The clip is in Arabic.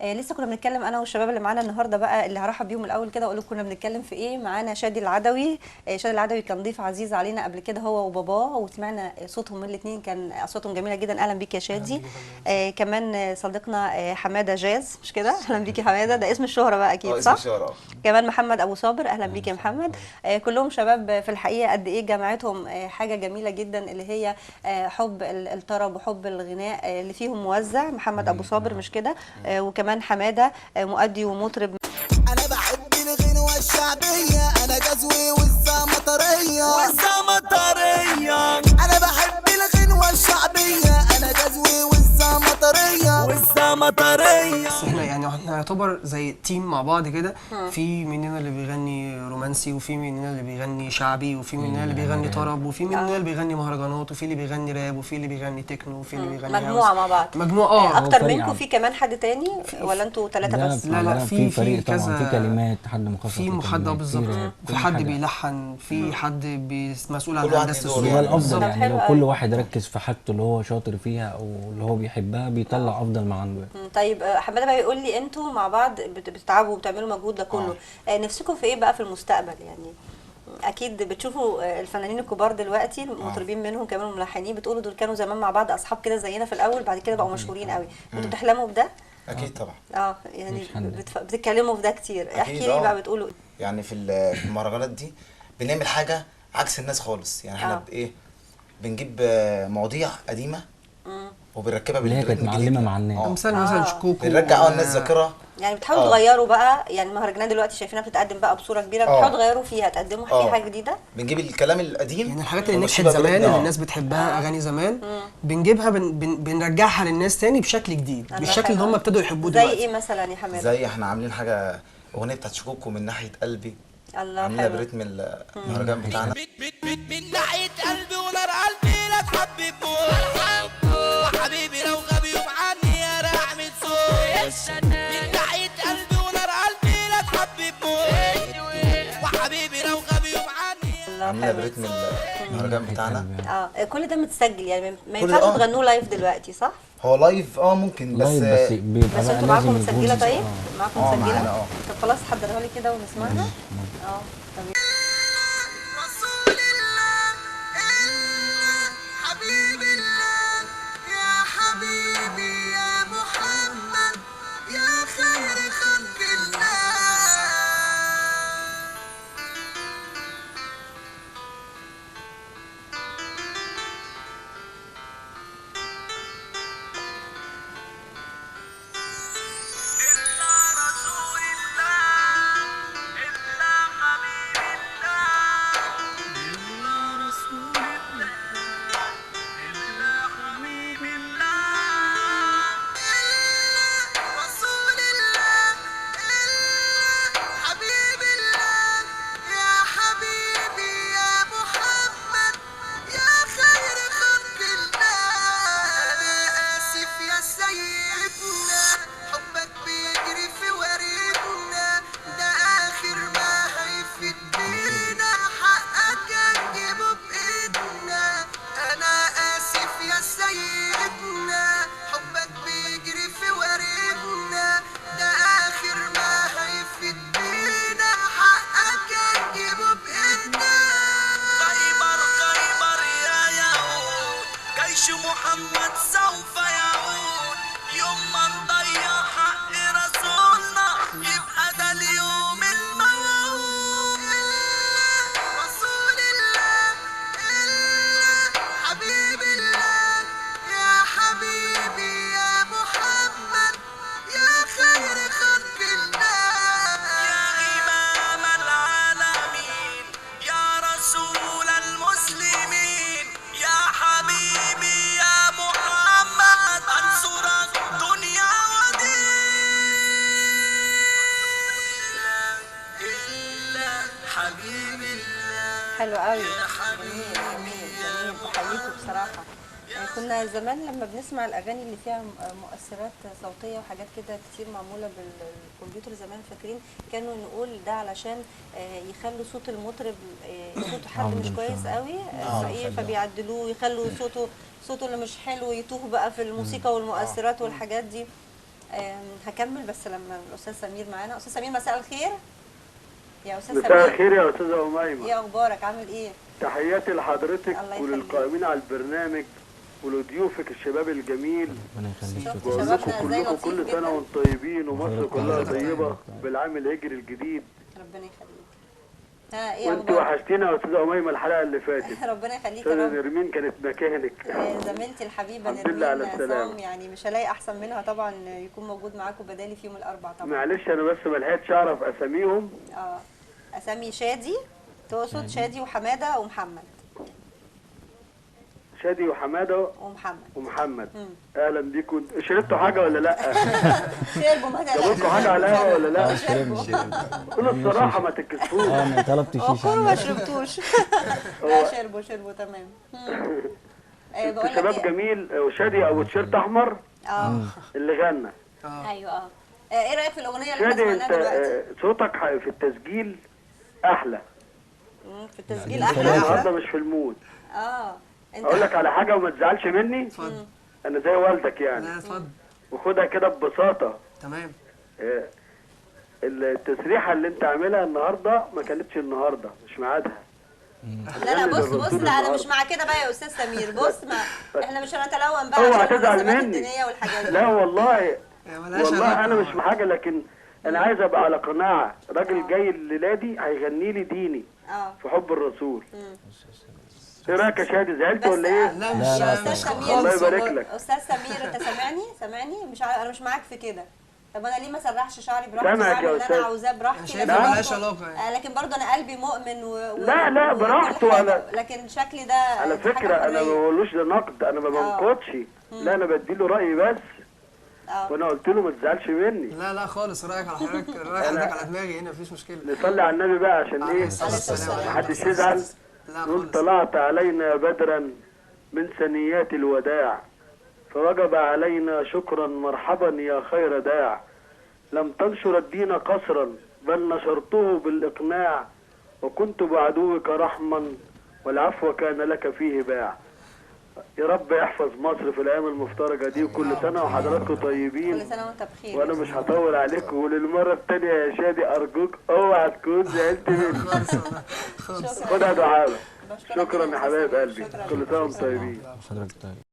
لسه كنا بنتكلم انا والشباب اللي معانا النهارده بقى، اللي هرحب بيهم الاول كده واقول لكم كنا بنتكلم في ايه. معانا شادي العدوي. شادي العدوي كان ضيف عزيز علينا قبل كده هو وباباه، وسمعنا صوتهم من الاثنين، كان اصواتهم جميله جدا. اهلا بيك يا شادي. كمان صديقنا حماده جاز، مش كده؟ اهلا بيك يا حماده، ده اسم الشهره بقى اكيد اسم صح؟ الشهرة. كمان محمد ابو صابر، اهلا بيك يا محمد. كلهم شباب في الحقيقه، قد ايه جامعتهم حاجه جميله جدا، اللي هي حب الطرب وحب الغناء اللي فيهم موزع. محمد ابو صابر مش كده؟ وكمان حماده مؤدي ومطرب. انا بحب الغنوة الشعبية، انا جزوي والزمطرية انا بحب الغنوة الشعبية، انا جزوي والزمطرية بس احنا يعني احنا يعتبر زي تيم مع بعض كده. في مننا اللي بيغني رومانسي، وفي مننا اللي بيغني شعبي، وفي مننا اللي بيغني طرب، وفي مننا اللي بيغني مهرجانات، وفي اللي بيغني راب، وفي اللي بيغني تكنو، وفي اللي بيغني مجموعه مع بعض. مجموعه اكتر فريق منكم؟ عام. في كمان حد تاني ولا انتوا ثلاثه بس؟ لا، في فريق طبعا، كذا، في كلمات، حد مخصص في محدد للكلمات، بالظبط، راب، في كل حد حاجة. بيلحن، في حد مسؤول عن كل واحد هندسه له دور الصوت. وده يعني. الافضل، طب يعني حلو لو قوي. كل واحد ركز في حاجته اللي هو شاطر فيها او اللي هو بيحبها بيطلع افضل ما عنده. طيب حماده بقى يقول لي، انتوا مع بعض بتتعبوا وبتعملوا مجهود ده كله، نفسكم في ايه بقى في المستقبل يعني؟ اكيد بتشوفوا الفنانين الكبار دلوقتي، المطربين منهم كمان الملحنين، بتقولوا دول كانوا زمان مع بعض اصحاب كده زينا في الاول، بعد كده بقوا مشهورين قوي. انتوا بتحلموا بده؟ اكيد طبعا. يعني مش حد. بتتكلموا في ده كتير. أكيد، احكي لي بقى بتقولوا إيه؟ يعني في المهرجانات دي بنعمل حاجه عكس الناس خالص. يعني احنا ايه، بنجيب مواضيع قديمه وبنركبها اللي هي كانت بالريتم الجديد. معلمة مع الناس. مثلا شكوكو بنرجع الناس ذاكره. يعني بتحاولوا تغيروا بقى، يعني المهرجانات دلوقتي شايفينها بتتقدم بقى بصوره كبيره، بتحاولوا تغيروا فيها، تقدموا فيها حاجه جديده. بنجيب الكلام القديم، يعني الحاجات اللي نجحت ونركبها زمان، بالريتم. اللي الناس بتحبها، اغاني زمان، بنجيبها بنرجعها للناس تاني بشكل جديد، بالشكل اللي هم ابتدوا يحبوه زي دلوقتي. ايه مثلا يا حماده؟ زي احنا عاملين حاجه، اغنيه بتاعت شكوكو من ناحيه قلبي، الله، عاملينها حلو. بريتم المهرجان بتاعنا. من ناحية قلبي ونار قلبي لا تحبب وحبيبي لو غبي يبعني يا رحمة صوت. من ناحية قلبي ونار قلبي لا تحبب وحبيبي لو غبي يبعني. عاملينها بريتم المهرجان بتاعنا. كل ده متسجل يعني، ما كل ينفعش ده تغنوه لايف دلوقتي صح؟ هو لايف ممكن، بس لايف، بس بيبقى بس بقى انتوا معاكم لازم مسجله؟ يكون طيب معاكم مسجله؟ معانا طب خلاص حضرها لي كده ونسمعها. طب رسول الله حبيب الله يا حبيبي يا محمد يا خير خلق الله. إلا رسول الله إلا حبيب الله إلا رسول الله إلا حبيب الله إلا رسول الله إلا حبيب الله يا حبيبي يا محمد يا خير خلق الله. أنا آسف يا سيدنا، حبك بيجري في وريدنا، ده آخر ما هيفيد بينا، حقك هنجيبه بإيدنا. أنا آسف يا سيدنا، حبك بيجري في وريدنا، ده آخر ما هيفيد بينا، حقك هنجيبه بإيدنا. خيبر خيبر يا يهود، جيش محمد سوف يعود، يوم ما نضيع حق رسولنا يبقى ده اليوم الموعود. رسول الله إلا حبيب الله يا حبيبي يا محمد يا خير خلق الله. يا إمام العالمين يا رسول المسلمين يا حبيبي يا محمد انصرك دنيا ودين. إلا حبيب الله. حلو قوي، جميل جميل جميل، بحييكوا بصراحه. كنا زمان لما بنسمع الاغاني اللي فيها مؤثرات صوتيه وحاجات كده كتير معموله بالكمبيوتر زمان، فاكرين كانوا نقول ده علشان يخلوا صوت المطرب صوته حد مش أفضل كويس شوية. قوي، فبيعدلوه، يخلوا صوته اللي مش حلو يتوه بقى في الموسيقى والمؤثرات والحاجات دي. هكمل بس لما الاستاذ سمير معانا. استاذ سمير مساء الخير. يا استاذ مساء سمير، الخير يا استاذه اميمه. ايه اخبارك؟ عامل ايه؟ تحياتي لحضرتك الله يخليك. وللقائمين على البرنامج ولضيوفك الشباب الجميل. ربنا يخليك. شفت بقول شبابنا لكم ازاي كلكم لطيف كل جدا. سنه وانتم طيبين ومصر حضرتك كلها حضرتك طيبه طيب. بالعام الهجري الجديد. ربنا يخليك. ها ايه وانت اخبارك؟ وحشتينا يا استاذه اميمه الحلقه اللي فاتت. ربنا يخليك يا استاذه رب. نرمين كانت مكانك. زميلتي الحبيبه الحمد لله على نرمين السلامة. عصام، يعني مش هلاقي احسن منها طبعا يكون موجود معاكم بدالي في يوم الاربعاء طبعا. معلش انا بس ما لحقتش اعرف اساميهم. اسامي شادي، تقصد شادي وحماده ومحمد. شادي وحماده ومحمد. ومحمد. اهلا بيكم. شربتوا حاجه ولا لا؟ شربوا مثلا. جابوا حاجه على القهوه ولا لا؟ شربنا. كل الصراحه ما تتكسفوش. انا طلبت شيشه وكله ما عندك. شربتوش. لا شربوا تمام. بقول لك شباب إيه؟ جميل. وشادي ابو تيشيرت احمر اللي غنى. ايوه ايه رايك في الاغنيه اللي احنا شادي سمعناها انت دلوقتي؟ صوتك في التسجيل احلى. في التسجيل انت احلى. النهارده مش في المود. انت اقول لك على حاجه وما تزعلش مني. اتفضل. انا زي والدك يعني. لا اتفضل. وخدها كده ببساطه. تمام. التسريحه اللي انت عاملها النهارده ما كانتش النهارده، مش ميعادها. لا بص للرسول لا انا النهاردة. مش مع كده بقى يا استاذ سمير. بص ما احنا مش هنتلون بقى اوعى عشان تزعل المناسبات مني. الدينيه والحاجات دي. لا والله يا ملهاش والله علاقة. انا مش بحاجه، لكن انا عايز ابقى على قناعه. راجل جاي الليله دي هيغني لي ديني في حب الرسول. ايه رايك يا شادي؟ زعلت ولا ايه؟ لا مش يا استاذ مش سمير، الله يبارك لك. استاذ سمير انت سامعني مش انا مش معاك في كده. طب انا ليه ما سرحش شعري براحتي سامعك واعمل يا اللي أستاذ. انا عاوزاه براحتي؟ أنا شايفها لكن ملهاش برضه- علاقة يعني. لكن برضه انا قلبي مؤمن لا، وكل براحته. حاجة. أنا- لكن شكلي ده على دي حاجة فكره انا ما حرية. بقولوش ده نقد، انا ما بنقدش. لا انا بديله رايي بس. وانا قلت له ما تزعلش مني. لا خالص. رايك على حضرتك، رايك حضرتك على دماغي هنا مفيش مشكله. نصلي على النبي بقى عشان عليه ايه الصلاة والسلام. محدش يزعل. لا نقول خالص. طلعت علينا بدرا من ثنيات الوداع، فوجب علينا شكرا مرحبا يا خير داع. لم تنشر الدين قصرا بل نشرته بالإقناع، وكنت بعدوك رحما والعفو كان لك فيه باع. يا رب يحفظ مصر في الأيام المفترجة دي، وكل سنة وحضراتكم طيبين. كل سنه وانت بخير. وانا مش هطول عليكم. وللمره الثانيه يا شادي ارجوك اوعى تكون زعلت مني. شكرا. خدها دعابه. بشكرك شكرا جداً يا حبايب أستاذ سمير. قلبي. شكراً. كل سنه وانتم طيبين. حضرتك طيب.